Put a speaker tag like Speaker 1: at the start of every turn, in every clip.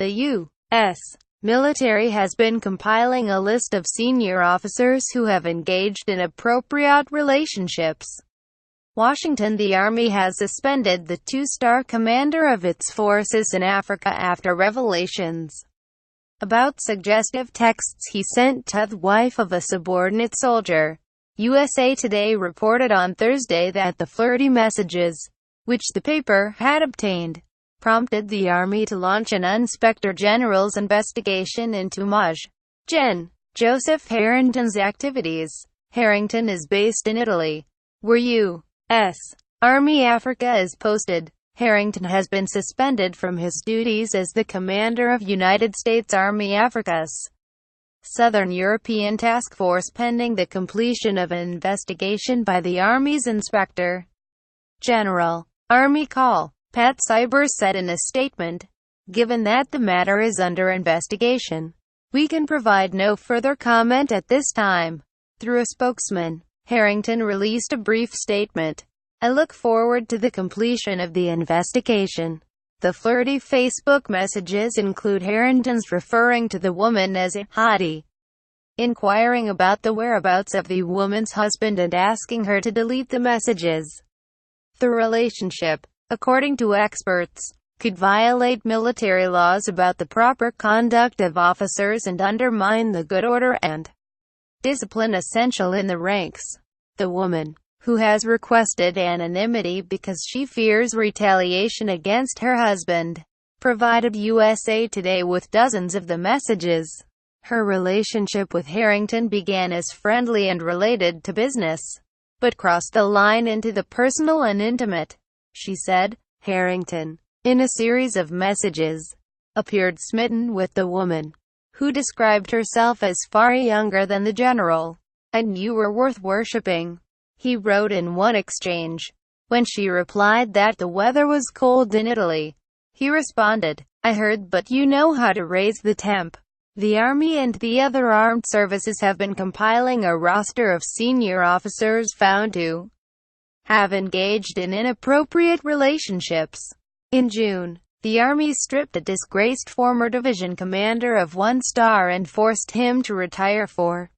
Speaker 1: The U.S. military has been compiling a list of senior officers who have engaged in inappropriate relationships. Washington. The Army has suspended the two-star commander of its forces in Africa after revelations about suggestive texts he sent to the wife of a subordinate soldier. USA Today reported on Thursday that the flirty messages, which the paper had obtained, prompted the Army to launch an Inspector General's investigation into Gen. Joseph Harrington's activities. Harrington is based in Italy, where U.S. Army Africa is posted. Harrington has been suspended from his duties as the commander of United States Army Africa's Southern European Task Force pending the completion of an investigation by the Army's Inspector General. Army call. Pat Cybers said in a statement, "Given that the matter is under investigation, we can provide no further comment at this time." Through a spokesman, Harrington released a brief statement. "I look forward to the completion of the investigation." The flirty Facebook messages include Harrington's referring to the woman as a hottie, inquiring about the whereabouts of the woman's husband and asking her to delete the messages. The relationship, according to experts, could violate military laws about the proper conduct of officers and undermine the good order and discipline essential in the ranks. The woman, who has requested anonymity because she fears retaliation against her husband, provided USA Today with dozens of the messages. Her relationship with Harrington began as friendly and related to business, but crossed the line into the personal and intimate, she said. Harrington, in a series of messages, appeared smitten with the woman, who described herself as far younger than the general. "I knew you were worth worshipping," he wrote in one exchange. When she replied that the weather was cold in Italy, he responded, "I heard, but you know how to raise the temp." The Army and the other armed services have been compiling a roster of senior officers found to have engaged in inappropriate relationships. In June, the Army stripped a disgraced former division commander of 1 star and forced him to retire for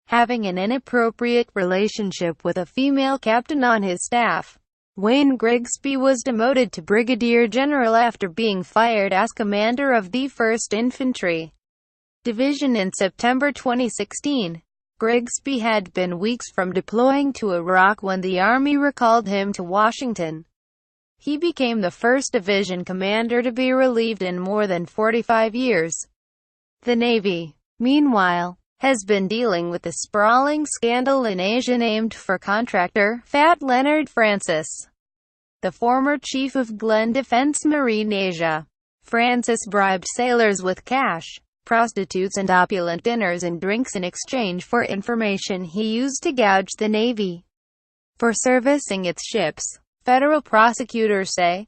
Speaker 1: having an inappropriate relationship with a female captain on his staff. Wayne Grigsby was demoted to brigadier general after being fired as commander of the 1st Infantry Division in September 2016. Grigsby had been weeks from deploying to Iraq when the Army recalled him to Washington. He became the 1st Division commander to be relieved in more than 45 years. The Navy, meanwhile, has been dealing with a sprawling scandal in Asia named for contractor Fat Leonard Francis, the former chief of Glen Defense Marine Asia. Francis bribed sailors with cash, prostitutes and opulent dinners and drinks in exchange for information he used to gouge the Navy for servicing its ships. Federal prosecutors say